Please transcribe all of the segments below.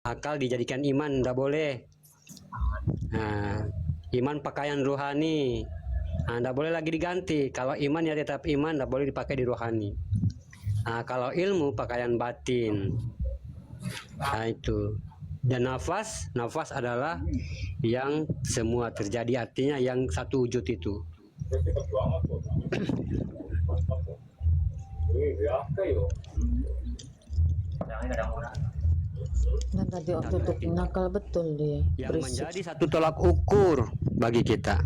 akal dijadikan iman, tidak boleh. Nah, iman pakaian rohani, tidak boleh lagi diganti. Kalau iman ya tetap iman, tidak boleh dipakai di rohani. Nah, kalau ilmu pakaian batin. Nah itu. Dan nafas adalah yang semua terjadi, artinya yang satu wujud itu. Dan tadi tutup nakal betul dia. Yang menjadi satu tolak ukur bagi kita.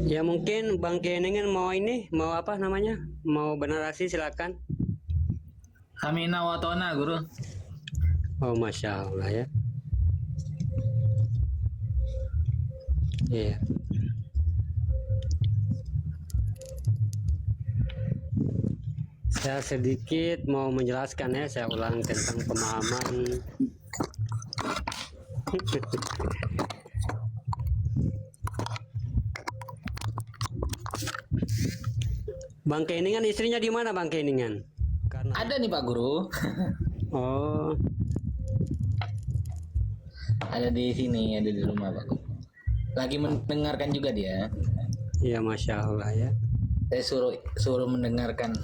Ya mungkin Bang Kenengan mau apa namanya? Mau bernarasi, silakan. Samina wa ta'na, Guru. Oh, Masya Allah ya. Iya. Saya sedikit mau menjelaskan ya, saya ulang tentang pemahaman. Bang Keningan istrinya di mana Bang Keningan? Karena Ada nih Pak Guru. oh, Ada di sini, ada di rumah Pak Guru. Lagi mendengarkan juga dia. ya Masya Allah ya. Saya suruh mendengarkan.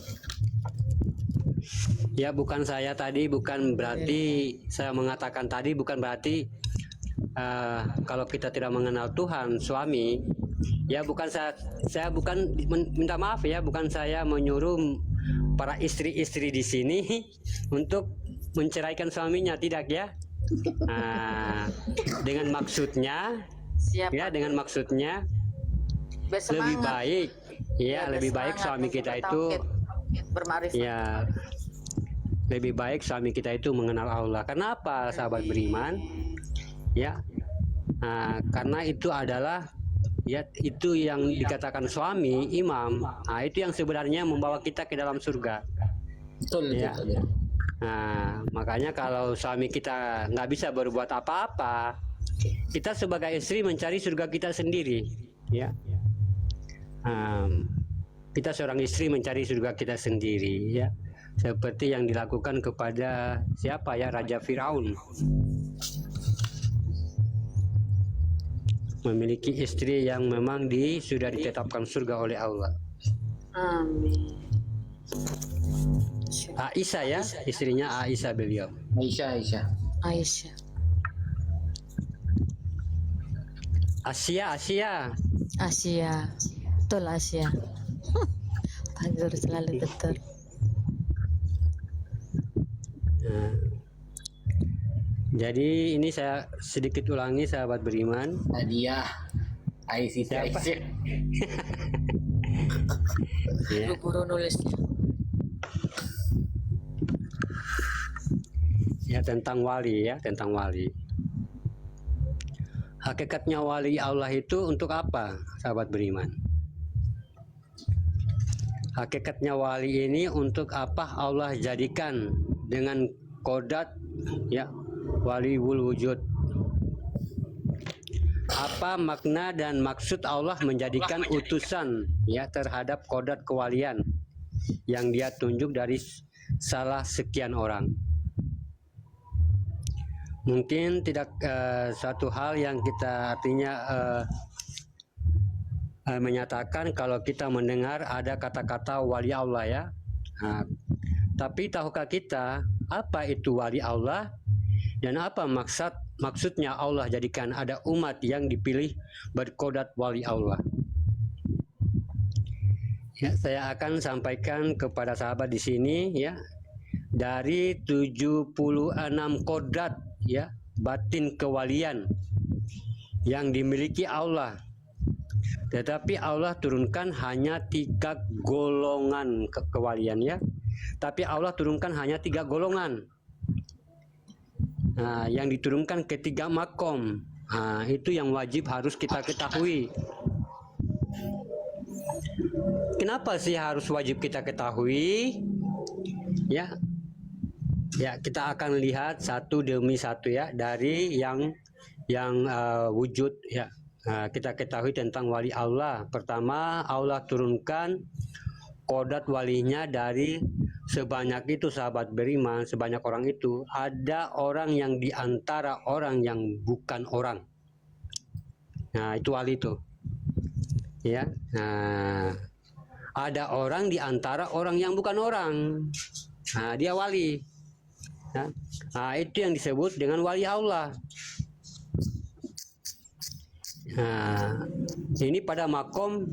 Ya bukan saya tadi, bukan berarti saya mengatakan tadi, bukan berarti kalau kita tidak mengenal Tuhan, suami, ya bukan saya bukan minta maaf ya, bukan saya menyuruh para istri-istri di sini untuk menceraikan suaminya, tidak ya. Dengan maksudnya, Siap, ya dengan maksudnya lebih baik, ya lebih baik suami kita itu, bermarifat. ya lebih baik suami kita itu mengenal Allah. Kenapa sahabat beriman? Ya, karena itu adalah ya itu yang dikatakan suami imam. Nah, itu yang sebenarnya membawa kita ke dalam surga. Betul, Ya. betul. Nah, makanya kalau suami kita nggak bisa berbuat apa-apa, kita sebagai istri mencari surga kita sendiri. Ya, kita seorang istri mencari surga kita sendiri. Ya, seperti yang dilakukan kepada siapa ya, Raja Firaun. Memiliki istri yang memang sudah ditetapkan surga oleh Allah. Amin. Aisyah ya, istrinya Aisyah beliau. Aisyah. Aisyah. Asia. Betul Asia. Pak Guru selalu betul. Nah, jadi ini saya sedikit ulangi sahabat beriman. Hadiah. Aisyah. Ya. Guru nulisnya. Ya tentang wali ya, tentang wali. Hakikatnya wali Allah itu untuk apa, sahabat beriman? Hakikatnya wali ini untuk apa Allah jadikan dengan kodat ya, waliul wujud. Apa makna dan maksud Allah menjadikan utusan ya terhadap kodat kewalian yang dia tunjuk dari salah sekian orang? Mungkin tidak suatu hal yang kita artinya menyatakan kalau kita mendengar ada kata-kata wali Allah ya. Tapi tahukah kita apa itu wali Allah dan apa maksudnya Allah jadikan ada umat yang dipilih berkodat wali Allah? Ya, saya akan sampaikan kepada sahabat di sini ya. Dari 76 kodat ya batin kewalian yang dimiliki Allah, tetapi Allah turunkan hanya 3 golongan kewalian ya, tapi Allah turunkan hanya 3 golongan. Nah, yang diturunkan ke 3 makom, itu yang wajib harus kita ketahui. Kenapa sih harus wajib kita ketahui? Ya, Ya, kita akan lihat satu demi satu ya dari yang wujud ya. Kita ketahui tentang wali Allah. Pertama, Allah turunkan kodrat walinya dari sebanyak itu sahabat beriman, sebanyak orang itu ada orang yang diantara orang yang bukan orang. Nah, itu wali itu. Ya. Nah, ada orang diantara orang yang bukan orang. Nah, dia wali. Nah, itu yang disebut dengan wali Allah. Nah, ini pada makom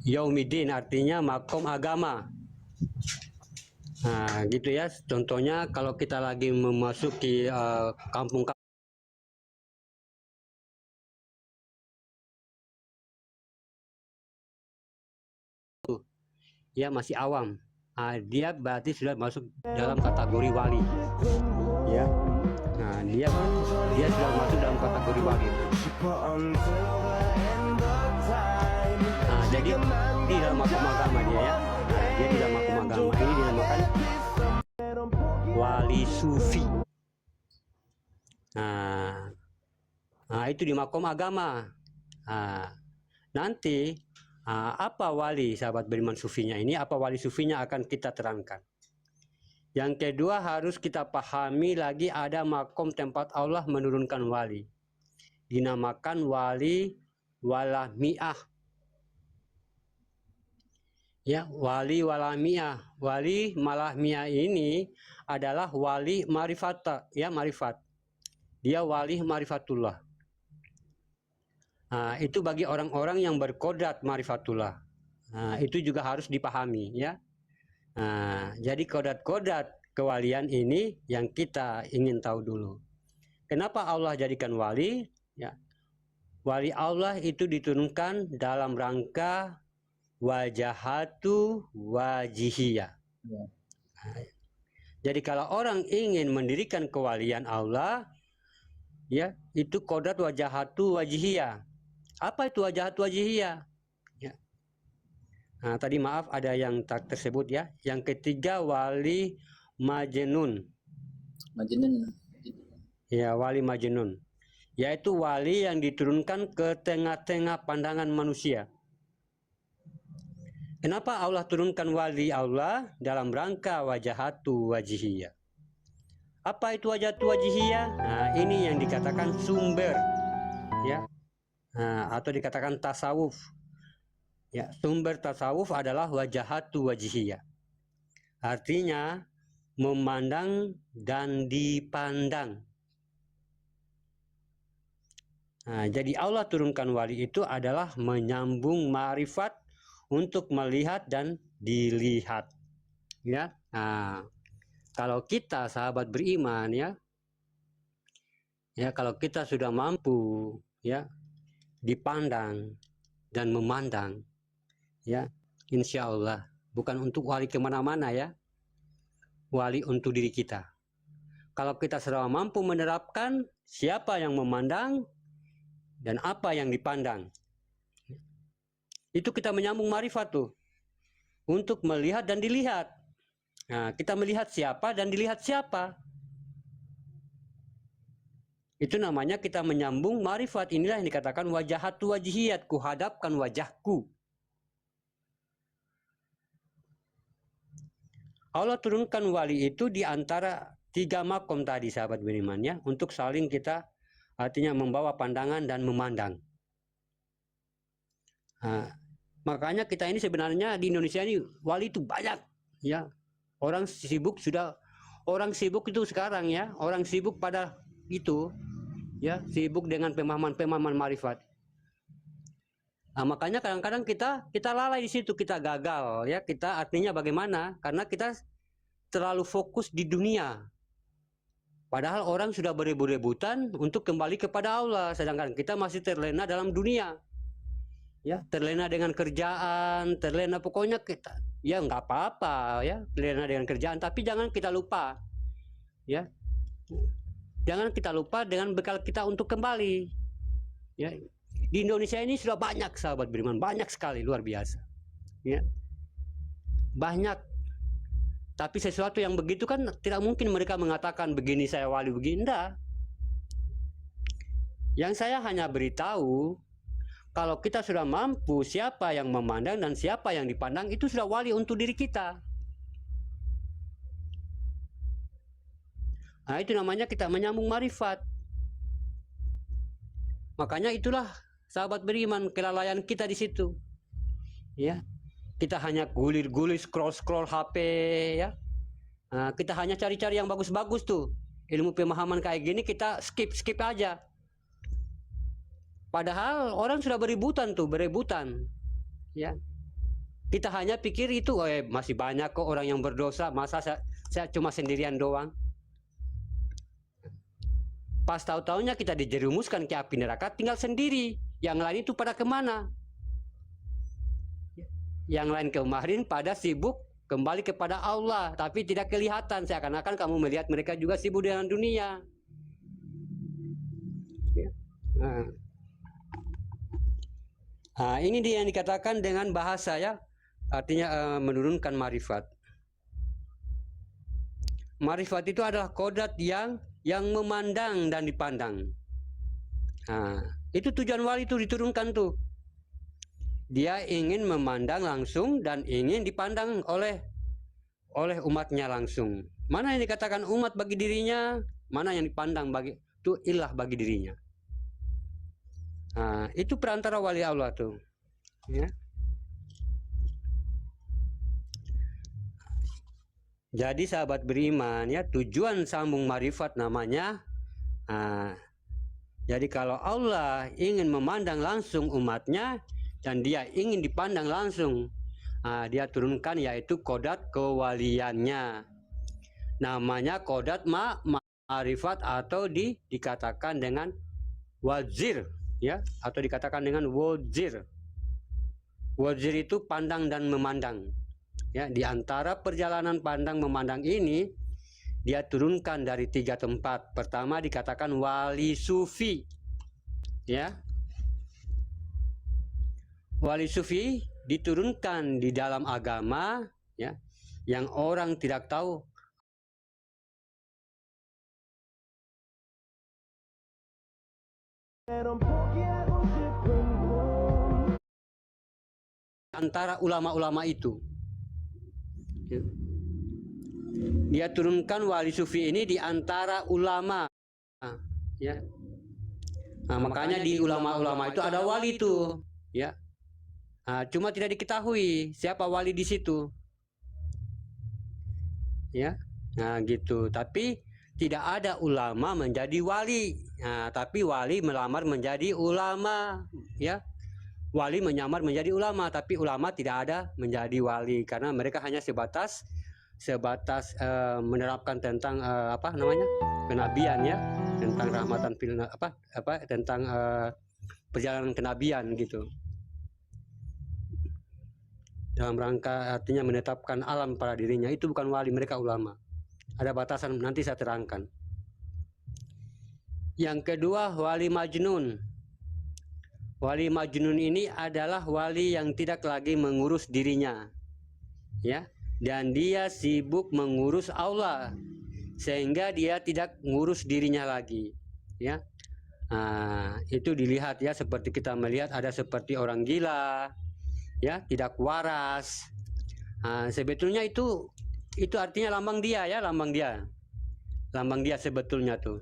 yaumidin, artinya makom agama. Nah, gitu ya. Contohnya kalau kita lagi memasuki kampung ya masih awam. Dia berarti sudah masuk dalam kategori wali. Ya. Nah, dia sudah masuk dalam kategori wali. Nah, jadi di dalam makom agama dia ya. Dia di dalam makom agama ini dinamakan wali sufi. Nah, itu di makom agama. Nanti apa wali sahabat beriman sufinya ini? Apa wali sufinya akan kita terangkan. Yang kedua harus kita pahami lagi ada makom tempat Allah menurunkan wali. Dinamakan wali walamiah. Ya, wali walamiah. Wali malahmiah ini adalah wali marifat, ya marifat. Dia wali marifatullah. Nah, itu bagi orang-orang yang berkodrat marifatullah. Nah, itu juga harus dipahami ya. Nah, jadi kodrat-kodrat kewalian ini yang kita ingin tahu dulu. Kenapa Allah jadikan wali? Ya. Wali Allah itu diturunkan dalam rangka wajahatu wajihiyah. Ya. Nah, jadi kalau orang ingin mendirikan kewalian Allah, ya itu kodrat wajahatu wajihiyah. Apa itu wajahatu wajihiyah? Ya. Nah, tadi maaf ada yang tak tersebut ya. Yang ketiga wali majnun. Majnun. Ya, wali majnun. Yaitu wali yang diturunkan ke tengah-tengah pandangan manusia. Kenapa Allah turunkan wali Allah dalam rangka wajahatu wajihiyah? Apa itu wajahatu wajihiyah? Nah, ini yang dikatakan sumber ya. Nah, atau dikatakan tasawuf. Ya, sumber tasawuf adalah wajahatu wajihiyah. Artinya memandang dan dipandang. Nah, jadi Allah turunkan wali itu adalah menyambung ma'rifat untuk melihat dan dilihat. Ya. Nah, kalau kita sahabat beriman ya, kalau kita sudah mampu ya dipandang dan memandang ya, insya Allah bukan untuk wali kemana-mana ya, wali untuk diri kita. Kalau kita sudah mampu menerapkan siapa yang memandang dan apa yang dipandang, itu kita menyambung marifat tuh untuk melihat dan dilihat. Nah, kita melihat siapa dan dilihat siapa. Itu namanya kita menyambung marifat. Inilah yang dikatakan wajahatu wajihiyat, kuhadapkan wajahku. Allah turunkan wali itu di antara 3 makom tadi sahabat beriman ya, untuk saling kita artinya membawa pandangan dan memandang. Nah, makanya kita ini sebenarnya di Indonesia ini wali itu banyak ya. Orang sibuk itu sekarang ya, orang sibuk pada itu ya, sibuk dengan pemahaman marifat. Nah, makanya kadang-kadang kita lalai di situ, kita gagal ya. Kita artinya bagaimana? Karena kita terlalu fokus di dunia. Padahal orang sudah berebut-rebutan untuk kembali kepada Allah, sedangkan kita masih terlena dalam dunia. Ya, terlena dengan kerjaan, terlena pokoknya kita ya nggak apa-apa ya, terlena dengan kerjaan, tapi jangan kita lupa ya. Jangan kita lupa dengan bekal kita untuk kembali. Ya. Di Indonesia ini sudah banyak sahabat beriman, banyak sekali, luar biasa. Ya. Banyak Tapi sesuatu yang begitu kan tidak mungkin mereka mengatakan begini saya wali begini, enggak. Yang saya hanya beritahu, kalau kita sudah mampu siapa yang memandang dan siapa yang dipandang, itu sudah wali untuk diri kita. Nah, itu namanya kita menyambung marifat. Makanya itulah sahabat beriman, kelalaian kita di situ. Ya. Kita hanya gulir-gulir, scroll-scroll HP, ya. Nah, kita hanya cari-cari yang bagus-bagus tuh. Ilmu pemahaman kayak gini kita skip aja. Padahal orang sudah berebutan. Ya. Kita hanya pikir itu, masih banyak kok orang yang berdosa, masa saya cuma sendirian doang. Pas tahu-taunya kita dijerumuskan ke api neraka, tinggal sendiri. Yang lain itu pada kemana? Yang lain kemarin pada sibuk kembali kepada Allah, tapi tidak kelihatan, seakan-akan kamu melihat mereka juga sibuk dengan dunia. Nah, ini dia yang dikatakan dengan bahasa, ya, artinya menurunkan marifat. Marifat itu adalah kodrat yang memandang dan dipandang. Nah, itu tujuan wali itu diturunkan tuh. Dia ingin memandang langsung dan ingin dipandang oleh umatnya langsung. Mana yang dikatakan umat bagi dirinya, mana yang dipandang bagi itu ilah bagi dirinya. Nah, itu perantara wali Allah tuh. Ya. Jadi sahabat beriman, ya, tujuan sambung marifat namanya. Nah, jadi kalau Allah ingin memandang langsung umatnya dan dia ingin dipandang langsung, dia turunkan yaitu kodrat kewaliannya. Namanya kodrat ma'rifat atau dikatakan dengan wazir, ya, atau dikatakan dengan wazir. Wazir itu pandang dan memandang. Ya, di antara perjalanan pandang memandang ini dia turunkan dari 3 tempat. Pertama dikatakan wali sufi. Ya. Wali sufi diturunkan di dalam agama, ya, yang orang tidak tahu antara ulama-ulama itu. Ya. Dia turunkan wali sufi ini di antara ulama, ya. Nah, makanya di ulama-ulama itu ada wali itu, ya. Nah, cuma tidak diketahui siapa wali di situ, ya. Nah, gitu. Tapi tidak ada ulama menjadi wali. Nah, tapi wali melamar menjadi ulama, ya. Wali menyamar menjadi ulama, tapi ulama tidak ada menjadi wali karena mereka hanya sebatas menerapkan tentang kenabian, ya, tentang rahmatan tentang perjalanan kenabian gitu. Dalam rangka artinya menetapkan alam pada dirinya, itu bukan wali, mereka ulama. Ada batasan, nanti saya terangkan. Yang kedua, wali majnun. Wali majnun ini adalah wali yang tidak lagi mengurus dirinya, ya, dan dia sibuk mengurus Allah sehingga dia tidak mengurus dirinya lagi, ya. Nah, itu dilihat, ya, seperti kita melihat ada seperti orang gila, ya, tidak waras. Nah, sebetulnya itu artinya lambang dia, ya, lambang dia sebetulnya tuh.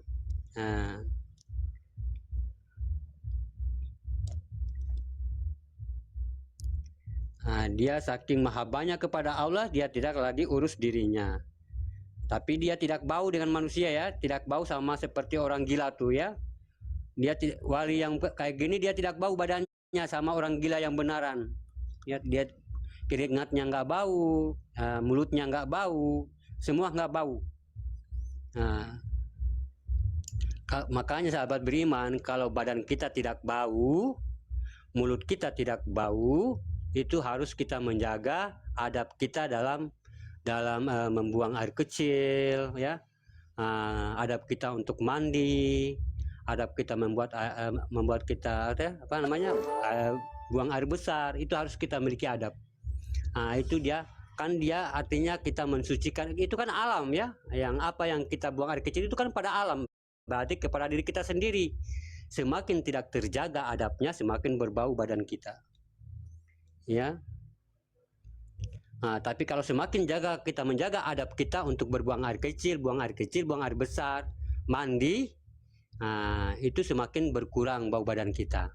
Nah, dia saking mahabbahnya kepada Allah, dia tidak lagi urus dirinya. Tapi dia tidak bau dengan manusia, ya, tidak bau sama seperti orang gila tuh, ya. Dia wali yang kayak gini dia tidak bau badannya sama orang gila yang benaran. Ya, dia keringatnya nggak bau, mulutnya nggak bau, semua nggak bau. Nah, makanya sahabat beriman, kalau badan kita tidak bau, mulut kita tidak bau, itu harus kita menjaga adab kita dalam membuang air kecil, ya, adab kita untuk mandi, adab kita membuat kita buang air besar, itu harus kita miliki adab. Nah, itu dia kan dia artinya kita mensucikan, itu kan alam ya, yang apa yang kita buang air kecil itu kan pada alam, berarti kepada diri kita sendiri. Semakin tidak terjaga adabnya, semakin berbau badan kita ya. Nah, tapi kalau semakin kita menjaga adab kita untuk berbuang air kecil, buang air kecil, buang air besar, mandi, nah, itu semakin berkurang bau badan kita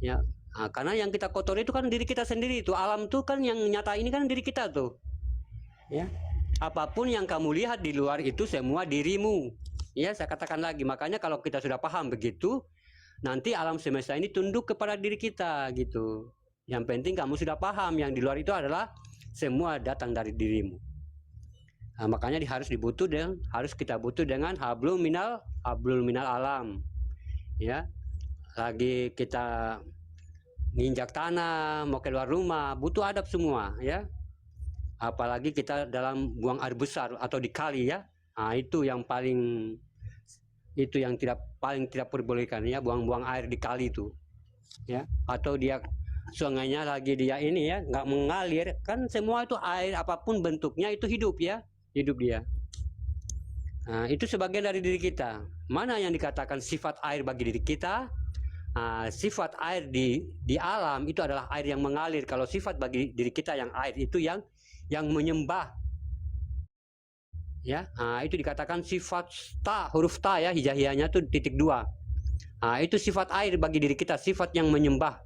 ya. Nah, karena yang kita kotori itu kan diri kita sendiri, itu alam tuh kan yang nyata ini kan diri kita tuh ya. Apapun yang kamu lihat di luar itu semua dirimu ya, saya katakan lagi. Makanya kalau kita sudah paham begitu, nanti alam semesta ini tunduk kepada diri kita gitu. Yang penting kamu sudah paham yang di luar itu adalah semua datang dari dirimu. Nah, makanya harus kita butuh dengan hablum minal alam ya. Lagi kita nginjak tanah, mau keluar rumah, butuh adab semua ya. Apalagi kita dalam buang air besar atau di kali ya. Nah, itu yang paling tidak perbolehkan ya, buang-buang air di kali itu ya. Atau dia sungainya lagi dia ini ya, nggak mengalir, kan semua itu air apapun bentuknya itu hidup ya, hidup dia. Nah, itu sebagian dari diri kita. Mana yang dikatakan sifat air bagi diri kita? Sifat air di alam itu adalah air yang mengalir. Kalau sifat bagi diri kita yang air itu yang menyembah ya. Itu dikatakan sifat ta, huruf ta ya, hijaiyahnya itu titik 2. Itu sifat air bagi diri kita, sifat yang menyembah.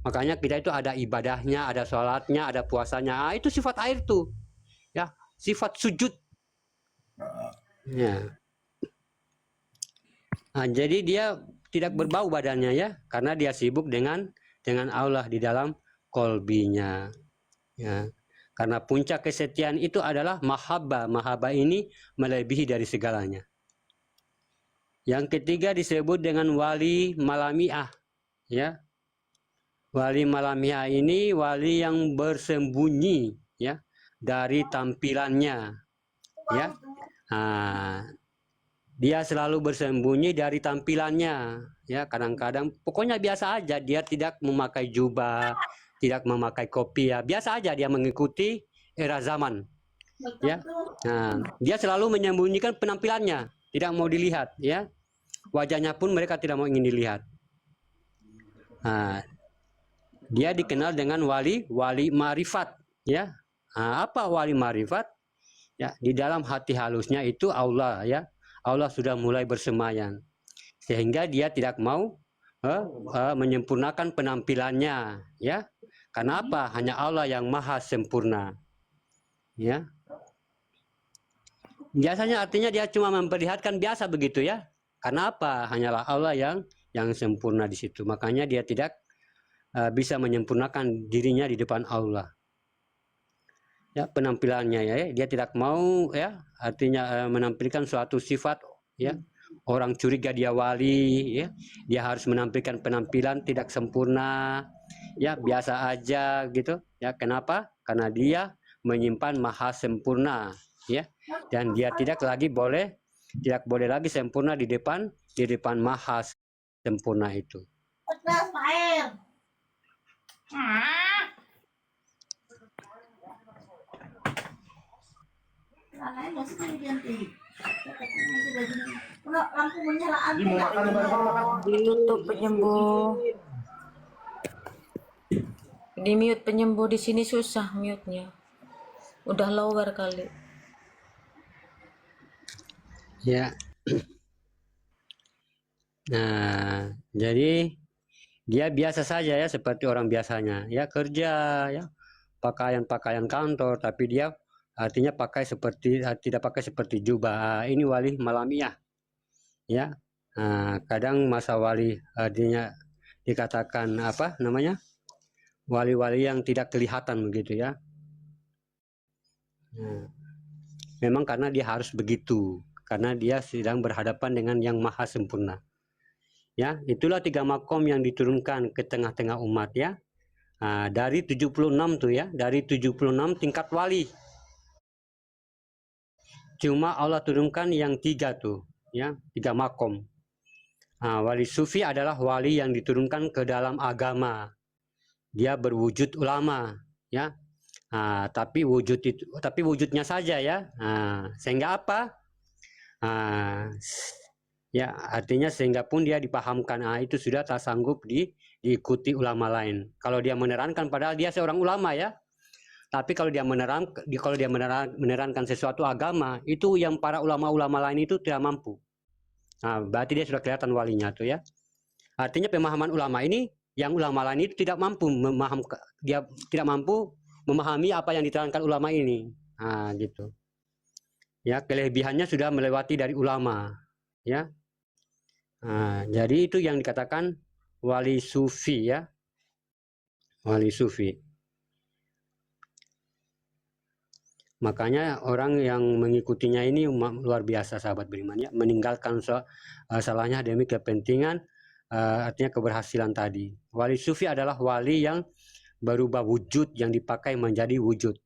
Makanya kita itu ada ibadahnya, ada sholatnya, ada puasanya. Itu sifat air tuh ya, sifat sujud ya. Jadi dia tidak berbau badannya ya, karena dia sibuk dengan Allah di dalam kolbinya ya. Karena puncak kesetiaan itu adalah mahabbah. Mahabbah ini melebihi dari segalanya. Yang ketiga disebut dengan wali malamiah ya. Wali malamiah ini wali yang bersembunyi ya dari tampilannya ya. Dia selalu bersembunyi dari tampilannya ya. Kadang-kadang pokoknya biasa aja, dia tidak memakai jubah, tidak memakai kopiah, biasa aja dia mengikuti era zaman ya. Dia selalu menyembunyikan penampilannya, tidak mau dilihat ya. Wajahnya pun mereka tidak mau ingin dilihat. Dia dikenal dengan wali marifat ya. Apa wali marifat ya? Di dalam hati halusnya itu Allah ya. Allah sudah mulai bersemayam sehingga dia tidak mau menyempurnakan penampilannya ya. Karena apa? Hanya Allah yang maha sempurna ya. Biasanya artinya dia cuma memperlihatkan biasa begitu ya. Karena apa? Hanyalah Allah yang sempurna di situ. Makanya dia tidak bisa menyempurnakan dirinya di depan Allah ya. Penampilannya ya, dia tidak mau ya, artinya menampilkan suatu sifat ya, orang curiga dia wali ya. Dia harus menampilkan penampilan tidak sempurna ya, biasa aja gitu ya. Kenapa? Karena dia menyimpan maha sempurna ya, dan dia tidak boleh lagi sempurna di depan maha sempurna itu. Ditutup penyembuh. Di mute penyembuh, di sini susah mute-nya. Udah lower kali. Ya. Nah, jadi dia biasa saja ya, seperti orang biasanya ya, kerja ya, pakaian kantor, tapi dia artinya tidak pakai seperti jubah. Ini wali malamiah ya. Kadang masa wali artinya dikatakan apa namanya, wali-wali yang tidak kelihatan begitu ya. Memang karena dia harus begitu, karena dia sedang berhadapan dengan yang maha sempurna ya. Itulah 3 makom yang diturunkan ke tengah-tengah umat ya. Dari 76 tuh ya, dari 76 tingkat wali, cuma Allah turunkan yang 3 tuh ya, 3 makom. Wali sufi adalah wali yang diturunkan ke dalam agama, dia berwujud ulama ya. Tapi wujudnya saja ya. Sehingga apa? Ya, artinya sehingga pun dia dipahamkan, itu sudah tak sanggup diikuti ulama lain. Kalau dia menerangkan, padahal dia seorang ulama ya, tapi kalau dia menerangkan sesuatu agama, itu yang para ulama-ulama lain itu tidak mampu. Berarti dia sudah kelihatan walinya tuh ya. Artinya pemahaman ulama ini, yang ulama lain itu tidak mampu memahami apa yang diterangkan ulama ini. Gitu. Ya, kelebihannya sudah melewati dari ulama. Ya. Jadi itu yang dikatakan wali sufi ya. Wali sufi. Makanya orang yang mengikutinya ini luar biasa sahabat beriman ya, meninggalkan salahnya demi kepentingan artinya keberhasilan tadi. Wali sufi adalah wali yang berubah wujud yang dipakai menjadi wujud.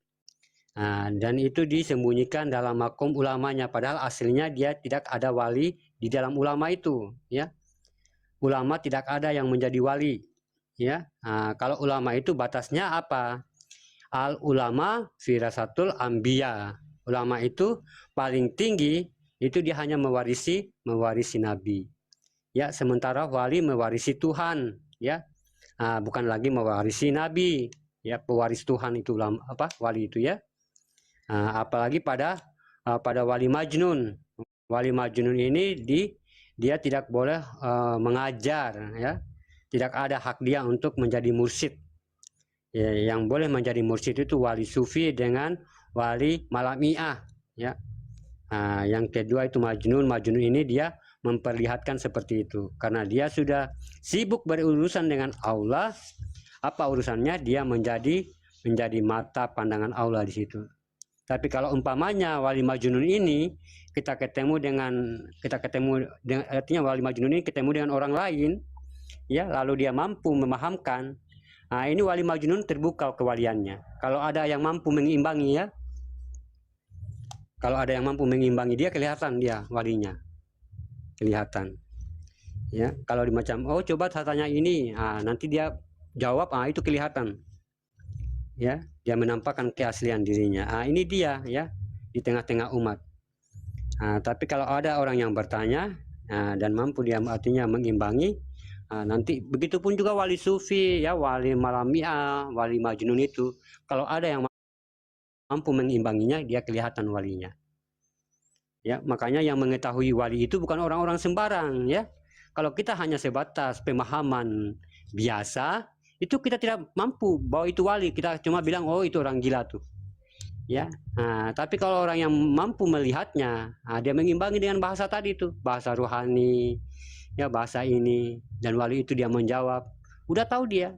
Dan itu disembunyikan dalam makom ulamanya, padahal aslinya dia tidak ada wali di dalam ulama itu ya. Ulama tidak ada yang menjadi wali ya. Kalau ulama itu batasnya apa? Al ulama firasatul anbiya. Ulama itu paling tinggi itu dia hanya mewarisi nabi ya, sementara wali mewarisi Tuhan ya. Bukan lagi mewarisi nabi ya, pewaris Tuhan itu ulama wali itu ya. Apalagi pada wali majnun. Wali majnun ini dia tidak boleh mengajar ya. Tidak ada hak dia untuk menjadi mursyid. Ya, yang boleh menjadi mursyid itu wali sufi dengan wali malamiah ya. Yang kedua itu majnun. Majnun ini dia memperlihatkan seperti itu karena dia sudah sibuk berurusan dengan Allah. Apa urusannya? Dia menjadi mata pandangan Allah di situ. Tapi kalau umpamanya wali majnun ini kita ketemu dengan artinya wali majnun ini ketemu dengan orang lain ya, lalu dia mampu memahamkan, ini wali majnun terbuka kewaliannya. Kalau ada yang mampu mengimbangi ya, kalau ada yang mampu mengimbangi dia, kelihatan dia walinya, kelihatan ya. Kalau macam coba tanya ini, nanti dia jawab, itu kelihatan ya, dia menampakkan keaslian dirinya. Ini dia ya di tengah-tengah umat. Tapi kalau ada orang yang bertanya dan mampu dia artinya mengimbangi, nanti begitupun juga wali sufi ya, wali malamiah, wali majnun itu kalau ada yang mampu mengimbanginya, dia kelihatan walinya ya. Makanya yang mengetahui wali itu bukan orang-orang sembarang ya. Kalau kita hanya sebatas pemahaman biasa, itu kita tidak mampu bahwa itu wali, kita cuma bilang itu orang gila tuh ya. Tapi kalau orang yang mampu melihatnya, dia mengimbangi dengan bahasa tadi itu, bahasa rohani ya, bahasa ini, dan wali itu dia menjawab, udah tahu dia.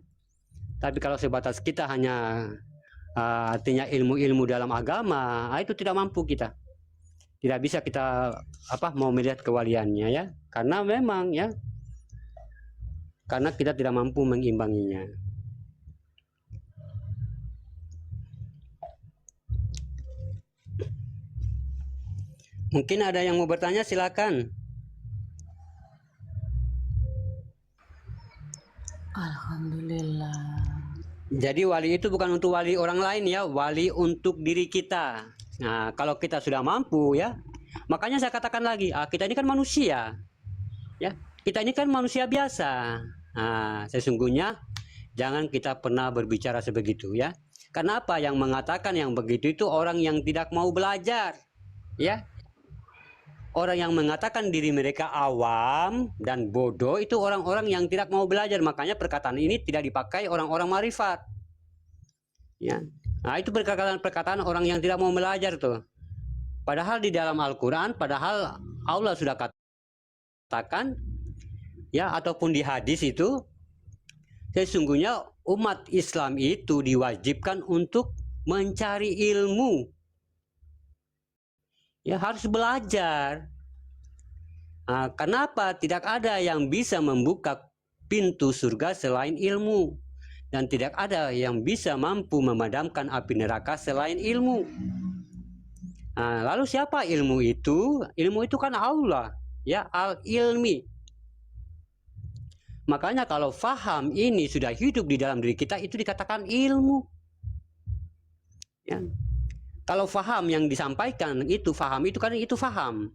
Tapi kalau sebatas kita hanya artinya ilmu-ilmu dalam agama, itu tidak mampu kita, tidak bisa kita mau melihat kewaliannya ya, karena memang ya, karena kita tidak mampu mengimbanginya. Mungkin ada yang mau bertanya, silakan. Alhamdulillah. Jadi wali itu bukan untuk wali orang lain ya, wali untuk diri kita. Kalau kita sudah mampu ya, makanya saya katakan lagi, kita ini kan manusia ya, kita ini kan manusia biasa. Sesungguhnya jangan kita pernah berbicara sebegitu ya. Karena apa? Yang mengatakan yang begitu itu orang yang tidak mau belajar ya. Orang yang mengatakan diri mereka awam dan bodoh itu orang-orang yang tidak mau belajar. Makanya perkataan ini tidak dipakai orang-orang marifat ya. Itu perkataan orang yang tidak mau belajar tuh. Padahal di dalam Al-Quran, padahal Allah sudah katakan ya, ataupun di hadis itu, sesungguhnya umat Islam itu diwajibkan untuk mencari ilmu ya, harus belajar. Kenapa? Tidak ada yang bisa membuka pintu surga selain ilmu, dan tidak ada yang bisa mampu memadamkan api neraka selain ilmu. Lalu siapa ilmu itu? Ilmu itu kan Allah ya, al-ilmi. Makanya kalau faham ini sudah hidup di dalam diri kita, itu dikatakan ilmu. Ya. Kalau faham yang disampaikan itu faham itu kan itu faham.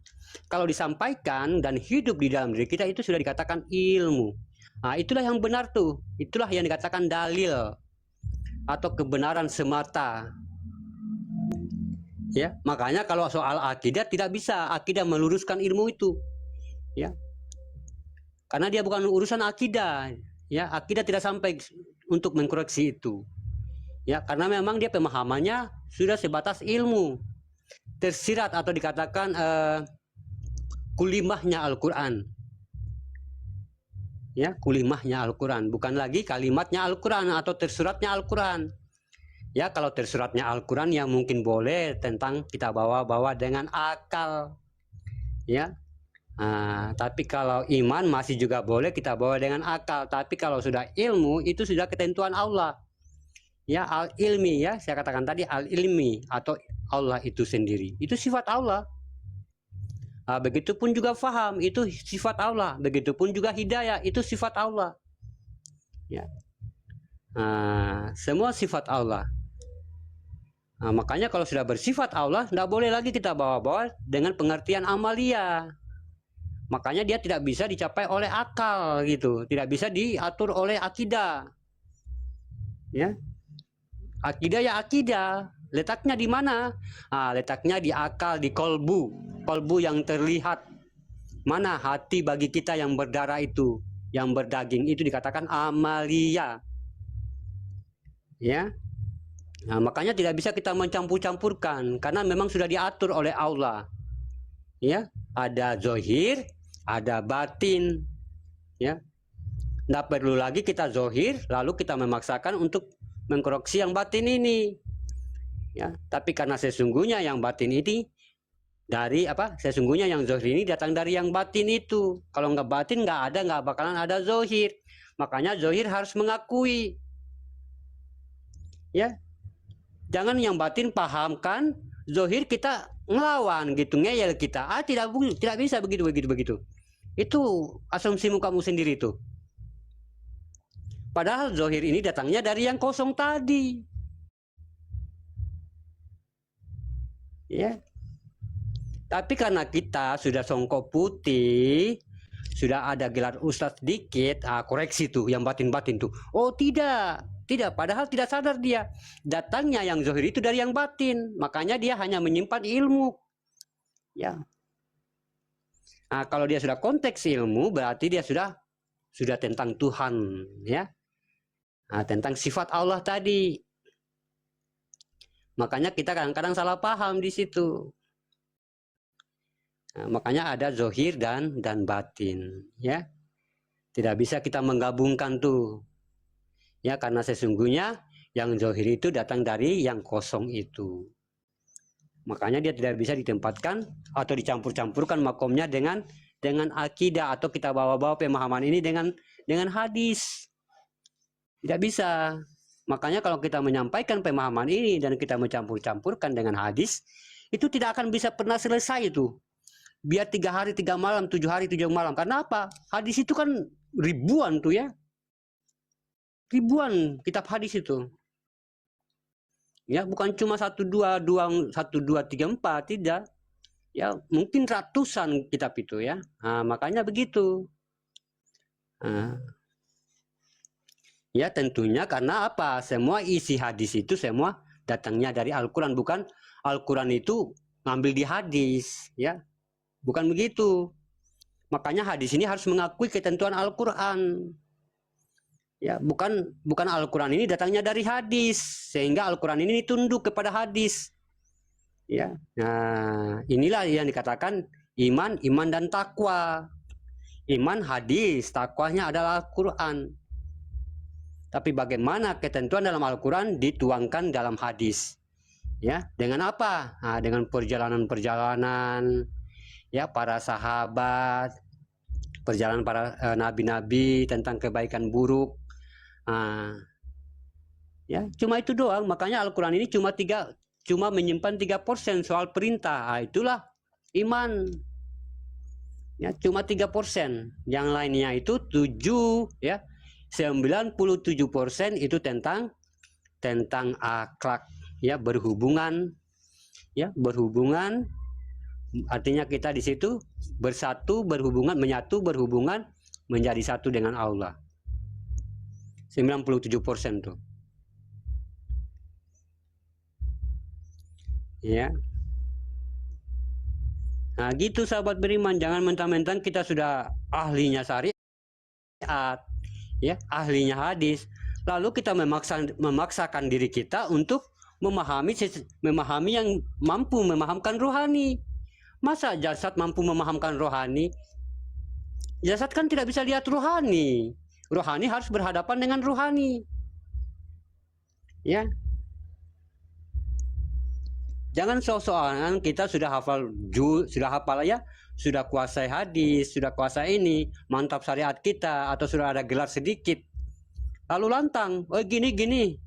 Kalau disampaikan dan hidup di dalam diri kita itu sudah dikatakan ilmu. Nah, itulah yang benar tuh. Itulah yang dikatakan dalil atau kebenaran semata. Ya, makanya kalau soal akidah tidak bisa akidah meluruskan ilmu itu. Ya. Karena dia bukan urusan akidah. Ya, akidah tidak sampai untuk mengkoreksi itu. Ya, karena memang dia pemahamannya sudah sebatas ilmu, tersirat atau dikatakan kulimahnya Al-Quran. Ya, kulimahnya Al-Quran, bukan lagi kalimatnya Al-Quran atau tersuratnya Al-Quran. Ya, kalau tersuratnya Al-Quran yang mungkin boleh tentang kita bawa-bawa dengan akal. Ya, tapi kalau iman masih juga boleh kita bawa dengan akal. Tapi kalau sudah ilmu itu sudah ketentuan Allah. Ya, al-ilmi, ya saya katakan tadi al-ilmi atau Allah itu sendiri, itu sifat Allah. Begitupun juga faham, itu sifat Allah. Begitupun juga hidayah, itu sifat Allah. Ya, semua sifat Allah. Makanya kalau sudah bersifat Allah, tidak boleh lagi kita bawa-bawa dengan pengertian amalia. Makanya dia tidak bisa dicapai oleh akal gitu, tidak bisa diatur oleh akidah. Ya. Akidah ya akidah, letaknya di mana? Letaknya di akal, di kolbu yang terlihat. Mana hati bagi kita yang berdarah itu, yang berdaging itu dikatakan amalia. Ya, makanya tidak bisa kita mencampur-campurkan karena memang sudah diatur oleh Allah. Ya, ada zohir, ada batin. Ya, tidak perlu lagi kita zohir lalu kita memaksakan untuk mengkoreksi yang batin ini. Ya, tapi karena sesungguhnya yang batin ini dari apa? Sesungguhnya yang zohir ini datang dari yang batin itu. Kalau nggak batin nggak bakalan ada zohir. Makanya zohir harus mengakui. Ya, jangan yang batin pahamkan, zohir kita ngelawan gitu, ngeyel kita. Tidak bisa begitu. Itu asumsimu kamu sendiri tuh. Padahal zohir ini datangnya dari yang kosong tadi. Ya. Tapi karena kita sudah songkok putih, sudah ada gelar ustadz dikit, koreksi tuh yang batin-batin tuh. Oh tidak, padahal tidak sadar dia. Datangnya yang zohir itu dari yang batin, makanya dia hanya menyimpan ilmu. Ya. Kalau dia sudah konteks ilmu, berarti dia sudah tentang Tuhan, ya. Tentang sifat Allah tadi. Makanya kita kadang-kadang salah paham di situ. Makanya ada zohir dan batin, ya. Tidak bisa kita menggabungkan tuh. Ya, karena sesungguhnya yang zohir itu datang dari yang kosong itu. Makanya dia tidak bisa ditempatkan atau dicampur-campurkan makomnya dengan akidah atau kita bawa-bawa pemahaman ini dengan hadis. Tidak bisa. Makanya kalau kita menyampaikan pemahaman ini dan kita mencampur-campurkan dengan hadis, itu tidak akan bisa pernah selesai itu. Biar 3 hari 3 malam, 7 hari 7 malam. Karena apa? Hadis itu kan ribuan tuh ya. Ribuan kitab hadis itu. Ya, bukan cuma 1, 2, 1, 2, 3, 4, tidak. Ya, mungkin ratusan kitab itu ya. Makanya begitu. Ya, tentunya karena apa? Semua isi hadis itu semua datangnya dari Al-Quran. Bukan Al-Quran itu ngambil di hadis. Ya, bukan begitu. Makanya hadis ini harus mengakui ketentuan Al-Quran. Ya, bukan Al-Quran ini datangnya dari hadis, sehingga Al-Quran ini tunduk kepada hadis. Ya, nah inilah yang dikatakan iman dan takwa. Iman hadis, takwanya adalah Al-Quran. Tapi bagaimana ketentuan dalam Al-Quran dituangkan dalam hadis? Ya, dengan apa? Dengan perjalanan-perjalanan, ya para sahabat, perjalanan para nabi-nabi tentang kebaikan buruk. Ya, cuma itu doang. Makanya Al-Quran ini cuma menyimpan 3% soal perintah. Itulah iman. Ya, cuma 3%. Yang lainnya itu 7, ya. 97% itu tentang akhlak, ya, berhubungan, ya, berhubungan artinya kita di situ bersatu, berhubungan, menyatu, berhubungan, menjadi satu dengan Allah. 97% tuh. Ya. Nah, gitu sahabat beriman, jangan mentang-mentang kita sudah ahlinya syariat, ya, ahlinya hadis, lalu kita memaksakan diri kita untuk memahami yang mampu memahamkan rohani. Masa jasad mampu memahamkan rohani? Jasad kan tidak bisa lihat rohani. Rohani harus berhadapan dengan rohani. Ya. Jangan sok-sokan kita sudah hafal sudah hafal ya, sudah kuasai hadis, sudah kuasai ini, mantap syariat kita, atau sudah ada gelar sedikit. Lalu lantang, oh gini-gini.